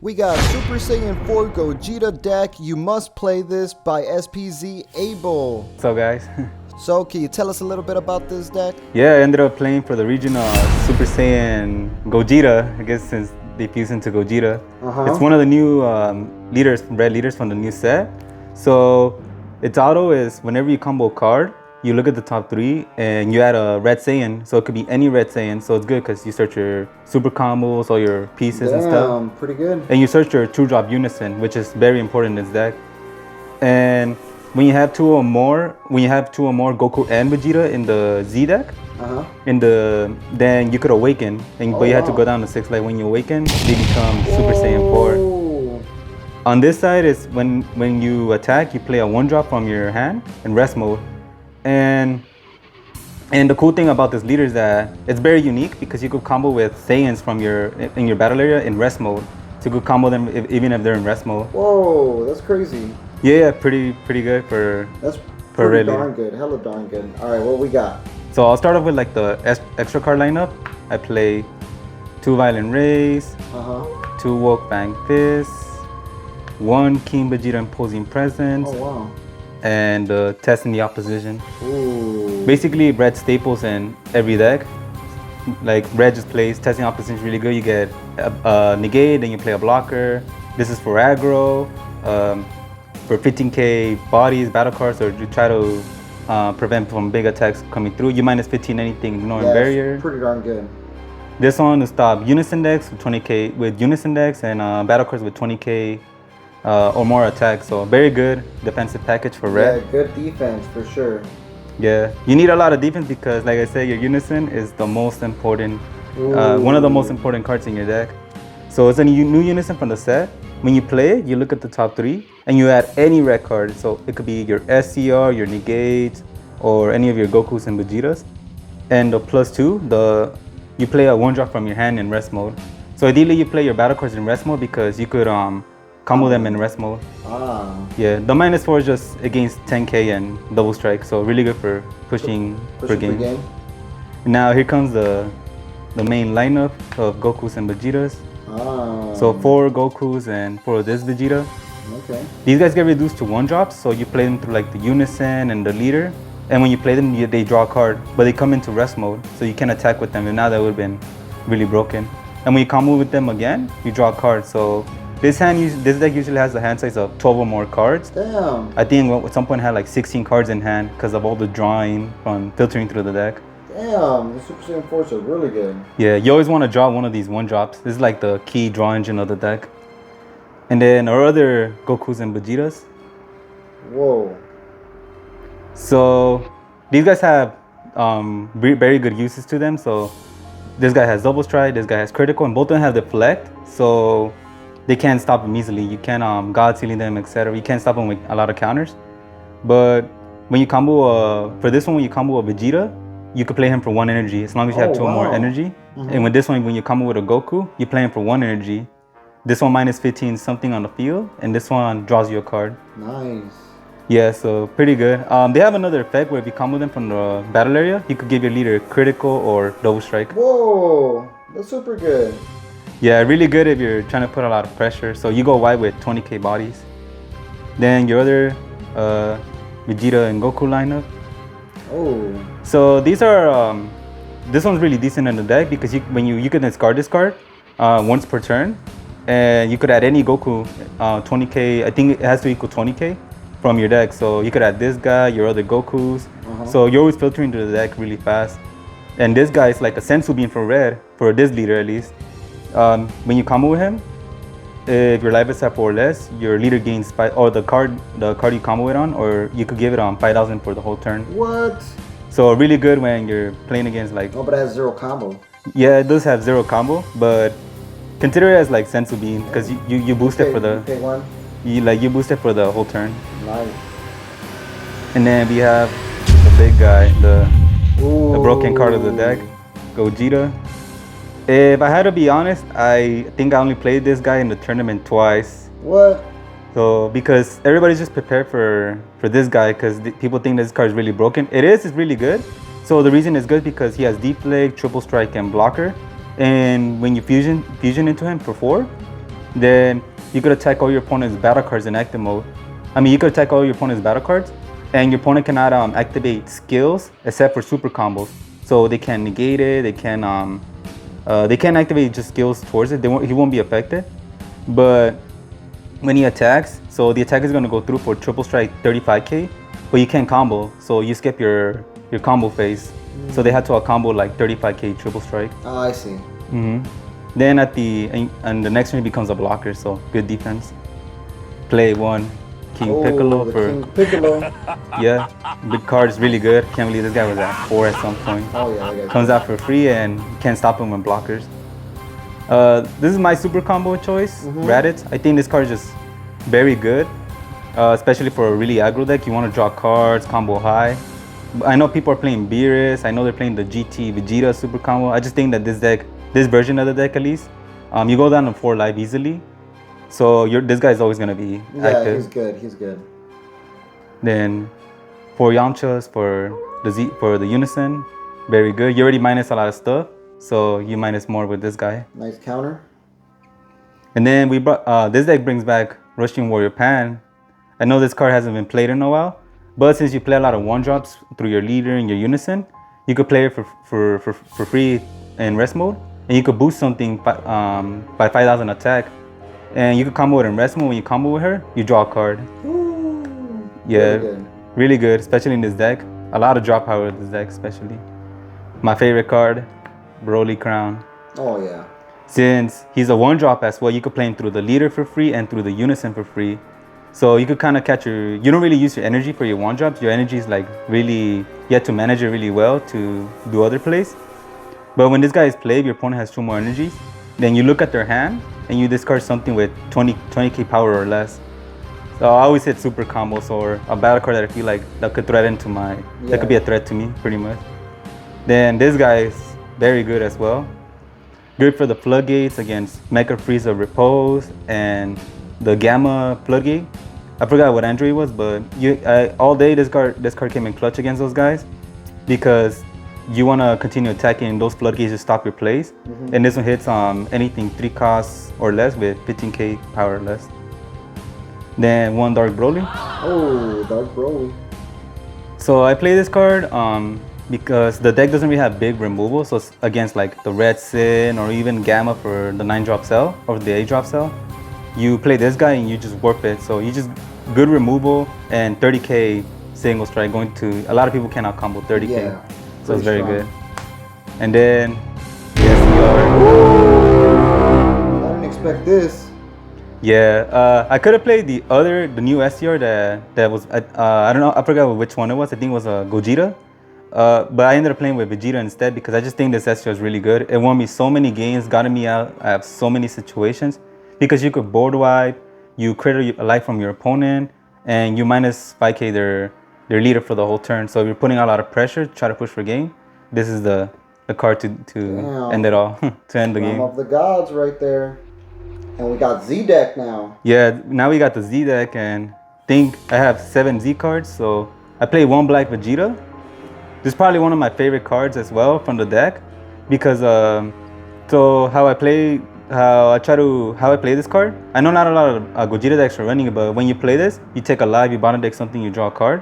We got Super Saiyan 4 Gogeta deck. You must play this by SPZ Able. What's up, guys? So, can you tell us a little bit about this deck? Yeah, I ended up playing for the regional Super Saiyan Gogeta, I guess, since they fused into Gogeta. It's one of the new red leaders from the new set. So its auto is whenever you combo a card, you look at the top three and you add a red Saiyan. So it could be any red Saiyan. So it's good because you search your super combos, all your pieces and stuff. Pretty good. And you search your 2-drop unison, which is very important in this deck. And when you have two or more Goku and Vegeta in the Z deck, then you could awaken, but you have to go down to 6. Like when you awaken, they become Super Saiyan 4. On this side is when you attack, you play a 1-drop from your hand in rest mode. And the cool thing about this leader is that it's very unique because you could combo with Saiyans in your battle area in rest mode. So you could combo them even if they're in rest mode. Whoa, that's crazy. Yeah, pretty good for. That's pretty darn good. Hella darn good. All right, what we got? So I'll start off with like the extra card lineup. I play 2 Violent Rays, 2 Woke Bang Fists, 1 King Vegeta Imposing Presence. Oh wow. And Testing the Opposition. Ooh. Basically, red staples in every deck. Like red just plays Testing Opposition is really good. You get a negate, then you play a blocker. This is for aggro. For 15k bodies, battle cards, or you try to prevent from big attacks coming through. You minus 15 anything, ignoring barrier. Pretty darn good. This one to stop Unison decks with 20k with Unison decks and battle cards with 20k or more attacks. So very good defensive package for red. Yeah, good defense for sure. Yeah, you need a lot of defense because, like I said, your Unison is the most important, one of the most important cards in your deck. So it's a new Unison from the set. When you play it, you look at the top 3 and you add any red card. So it could be your SCR, your Negate, or any of your Gokus and Vegetas. And the +2, you play a 1-drop from your hand in rest mode. So ideally you play your battle cards in rest mode because you could combo them in rest mode. Yeah, the -4 is just against 10k and double strike. So really good for pushing per game. Now here comes the main lineup of Gokus and Vegetas. So 4 Gokus and 4 of this Vegeta. Okay. These guys get reduced to 1-drops, so you play them through like the Unison and the leader. And when you play them, they draw a card, but they come into rest mode, so you can't attack with them. And now that would have been really broken. And when you combo with them again, you draw a card. So this deck usually has a hand size of 12 or more cards. Damn. I think at some point it had like 16 cards in hand because of all the drawing from filtering through the deck. Damn, the Super Saiyan 4s are really good. Yeah, you always want to draw one of these 1-drops. This is like the key draw engine of the deck. And then our other Gokus and Vegetas. Whoa. So these guys have very good uses to them. So this guy has double strike, this guy has critical, and both of them have deflect. So they can't stop them easily. You can't God sealing them, etc. You can't stop them with a lot of counters. But when you combo for this one, when you combo a Vegeta, you could play him for 1 energy as long as you have 2 or more energy. And with this one, when you combo with a Goku, you play him for 1 energy. This one minus 15 something on the field, and this one draws you a card. Nice. Yeah, so pretty good. They have another effect where if you combo them from the battle area, you could give your leader critical or double strike. Whoa, that's super good. Yeah, really good if you're trying to put a lot of pressure. So you go wide with 20k bodies. Then your other Vegeta and Goku lineup. Oh. So these are, this one's really decent in the deck because you can discard this card once per turn, and you could add any Goku 20k. I think it has to equal 20k from your deck. So you could add this guy, your other Gokus. So you're always filtering to the deck really fast. And this guy is like a Sensu Bean for red, for this leader at least. When you combo with him, if your life is at 4 or less, your leader gains 5, or the card you combo it on, or you could give it 5,000 for the whole turn. What? So really good when you're playing against like. Oh, but it has 0 combo. Yeah, it does have 0 combo, but consider it as like Sensu Bean because you boost it for the. You boost it for the whole turn. Nice. And then we have the big guy, the broken card of the deck, Gogeta. If I had to be honest, I think I only played this guy in the tournament twice. What? So because everybody's just prepared for this guy because people think this card is really broken. It's really good. So the reason it's good because he has deflect, triple strike, and blocker. And when you fusion into him for 4, Then you could attack all your opponent's battle cards in active mode. I mean, you could attack all your opponent's battle cards, and your opponent cannot activate skills except for super combos. So they can negate it. They can activate just skills towards it. He won't be affected. But when he attacks, so the attack is going to go through for triple strike 35k, but you can't combo, so you skip your combo phase. So they had to combo like 35k triple strike. Oh, I see. Then and the next one he becomes a blocker, so good defense. Play one King Piccolo for King Piccolo. Yeah, big card is really good. Can't believe this guy was at 4 at some point. Oh yeah, I got Comes out for free and you can't stop him with blockers. This is my super combo choice, Raditz. I think this card is just very good, especially for a really aggro deck. You want to draw cards, combo high. I know people are playing Beerus. I know they're playing the GT Vegeta super combo. I just think that this version of the deck at least, you go down to 4 life easily. So this guy is always going to be active. Yeah, he's good. He's good. Then 4 Yamchas for the Unison. Very good. You already minus a lot of stuff, so you minus more with this guy. Nice counter. And then we brought this deck brings back Rushing Warrior Pan. I know this card hasn't been played in a while, but since you play a lot of 1-drops through your leader and your Unison, you could play it for free in rest mode, and you could boost something by 5,000 attack. And you could combo it in rest mode. When you combo with her, you draw a card. Ooh, Yeah, really good, especially in this deck. A lot of drop power in this deck, especially. My favorite card, Broly Crown. Oh yeah. Since he's a 1-drop as well, you could play him through the leader for free and through the Unison for free. So you could kind of catch you don't really use your energy for your 1-drops. Your energy is like really, you have to manage it really well to do other plays. But when this guy is played, your opponent has 2 more energies. Then you look at their hand and you discard something with 20k power or less. So I always hit super combos or a battle card that I feel like that could threaten to that could be a threat to me pretty much. Then this guy is very good as well. Good for the Floodgates against Mecha Frieza Repose and the Gamma Floodgate. I forgot what Android was, but all day this card came in clutch against those guys because you want to continue attacking those Floodgates to stop your plays. And this one hits anything 3 costs or less with 15k power or less. Then 1 Dark Broly. Oh, Dark Broly. So I play this card because the deck doesn't really have big removal. So it's against like the Red Sin or even Gamma for the 9-drop cell or the 8-drop cell. You play this guy and you just warp it. So you just good removal and 30k single strike going to a lot of people cannot combo 30k. Yeah, so it's very strong. good. And then SDR. I didn't expect this. Yeah, I could have played the new SDR that was I don't know, I forgot which one it was. I think it was a Gogeta. But I ended up playing with Vegeta instead because I just think this SDR is really good. It won me so many games, gotten me out of so many situations because you could board wipe, you crit a life from your opponent, and you minus 5k their leader for the whole turn. So if you're putting a lot of pressure to try to push for game, this is the card to end it all, to end the game. Realm of the Gods right there. And we got Z deck now. Yeah, now we got the Z deck and think I have 7 Z cards. So I play 1 Black Vegeta. This is probably one of my favorite cards as well from the deck because so how I play this card. I know not a lot of Gogeta decks are running it, but when you play this, you take a life, you bottom deck something, you draw a card,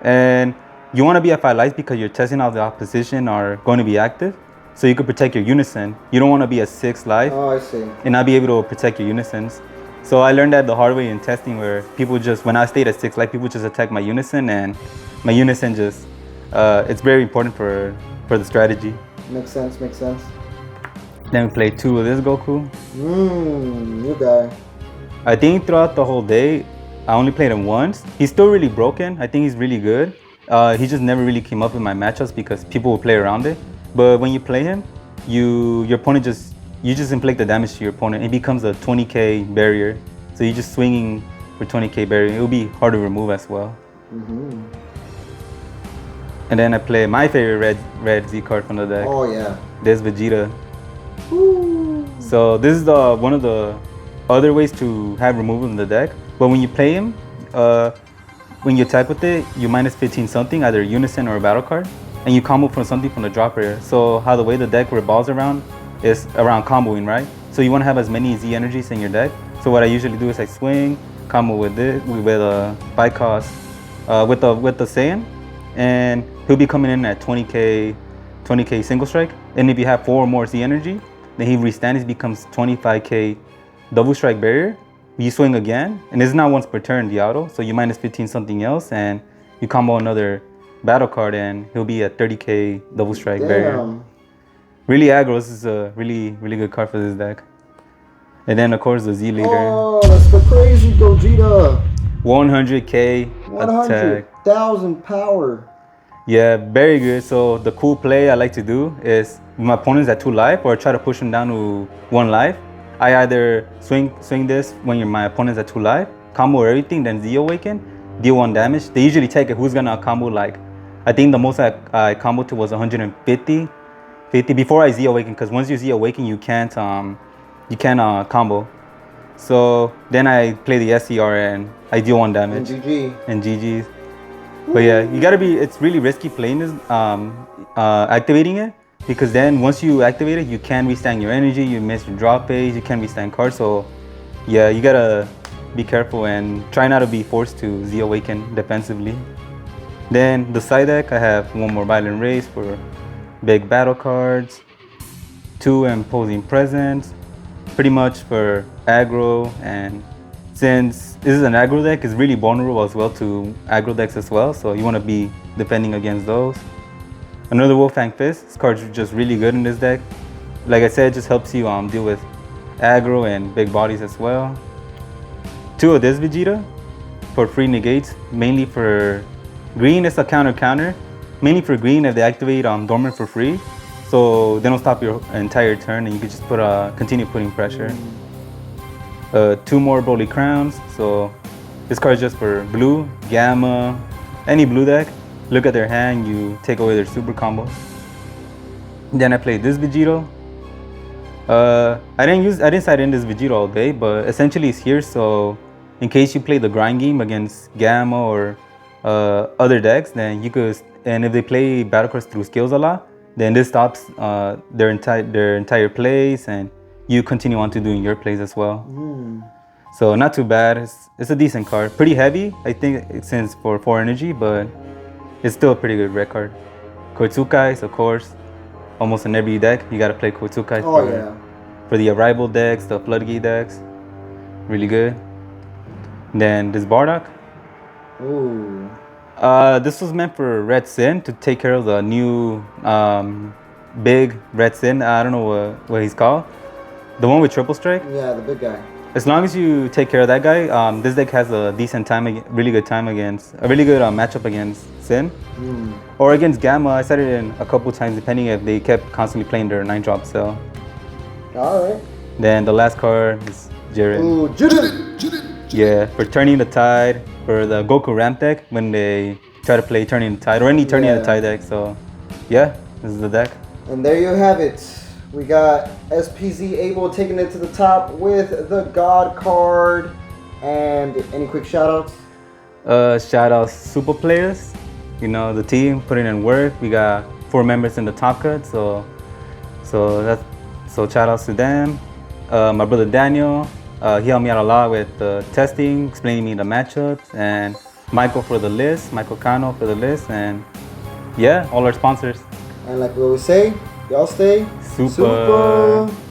and you want to be at 5 lives because you're testing out the opposition are going to be active, so you could protect your Unison. You don't want to be at 6 life. Oh, I see. And not be able to protect your Unisons. So I learned that the hard way in testing, where people just when I stayed at 6 life, people just attack my Unison, and my Unison just it's very important for the strategy. Makes sense, makes sense. Then we played 2 of this Goku. New guy. I think throughout the whole day, I only played him once. He's still really broken. I think he's really good. He just never really came up in my matchups because people will play around it. But when you play him, your opponent you just inflict the damage to your opponent. It becomes a 20k barrier. So you're just swinging for 20k barrier. It will be hard to remove as well. And then I play my favorite red Z card from the deck. Oh yeah. There's Vegeta. So this is one of the other ways to have removal in the deck. But when you play him, when you attack with it, you minus 15 something, either Unison or a battle card, and you combo from something from the drop area. So how the way the deck revolves around is around comboing, right? So you want to have as many Z energies in your deck. So what I usually do is I swing, combo with it with a bypass, with the Saiyan, and he'll be coming in at 20k single strike. And if you have 4 or more Z energy, then he restands, becomes 25k double strike barrier. You swing again, and it's not once per turn, the auto. So you minus 15 something else, and you combo another battle card, and he'll be at 30k double strike barrier. Really aggro. This is a really good card for this deck. And then of course the Z leader. Oh, that's the crazy Gogeta. 100k attack. 100,000 power. Yeah, very good. So the cool play I like to do is when my opponent's at 2 life, or try to push him down to 1 life. I either swing this when my opponent's at 2 life, combo everything, then Z awaken, deal 1 damage. They usually take it who's gonna combo, like, I think the most I comboed to was 150 before I Z awaken, because once you Z awaken you can't combo. So then I play the SCR and I deal 1 damage. And GG's. But yeah, you gotta be, it's really risky playing this, activating it, because then once you activate it, you can restand your energy, you miss your draw phase, you can restand cards. So yeah, you gotta be careful and try not to be forced to Z awaken defensively. Then the side deck, I have 1 more Violent Race for big battle cards, 2 Imposing Presence, pretty much for aggro. And since this is an aggro deck, it's really vulnerable as well to aggro decks as well, so you want to be defending against those. Another Wolfang Fist. This card's just really good in this deck. Like I said, it just helps you deal with aggro and big bodies as well. 2 of this Vegeta for free negates, mainly for green. It's a counter, mainly for green if they activate Dormant for free, so they don't stop your entire turn and you can just continue putting pressure. 2 more Broly Crowns. So this card is just for blue, Gamma, any blue deck. Look at their hand, you take away their super combos. Then I played this Vegeta. I didn't side in this Vegeta all day, but essentially it's here so in case you play the grind game against Gamma or other decks, then you could, and if they play battle cards through skills a lot, then this stops their entire plays, and you continue on to doing your plays as well. So not too bad. It's a decent card. Pretty heavy, I think, since for 4 energy, but it's still a pretty good red card. Koitsukais, of course, almost in every deck you gotta play Koitsukais for the Arrival decks, the Floodgate decks. Really good. Then this Bardock. Ooh. This was meant for Red Sin to take care of the new big Red Sin. I don't know what he's called. The one with triple strike. Yeah, the big guy. As long as you take care of that guy, this deck has a decent time, really good matchup against Sin. Or against Gamma. I said it in a couple times, depending if they kept constantly playing their 9-drop cell. Alright. Then the last card is Jiren. Ooh, Jiren! Yeah, for Turning the Tide, for the Goku Ramp deck, when they try to play Turning the Tide, or any Turning the Tide deck. So yeah, this is the deck. And there you have it. We got SPZ Able taking it to the top with the God card. And any quick shout outs? Shout out Supah Playaz. You know, the team putting in work. We got 4 members in the top cut, so shout outs to them. My brother Daniel, he helped me out a lot with the testing, explaining me the matchups, and Michael for the list, Michael Cano for the list, and yeah, all our sponsors. And like we always say, y'all stay Supah.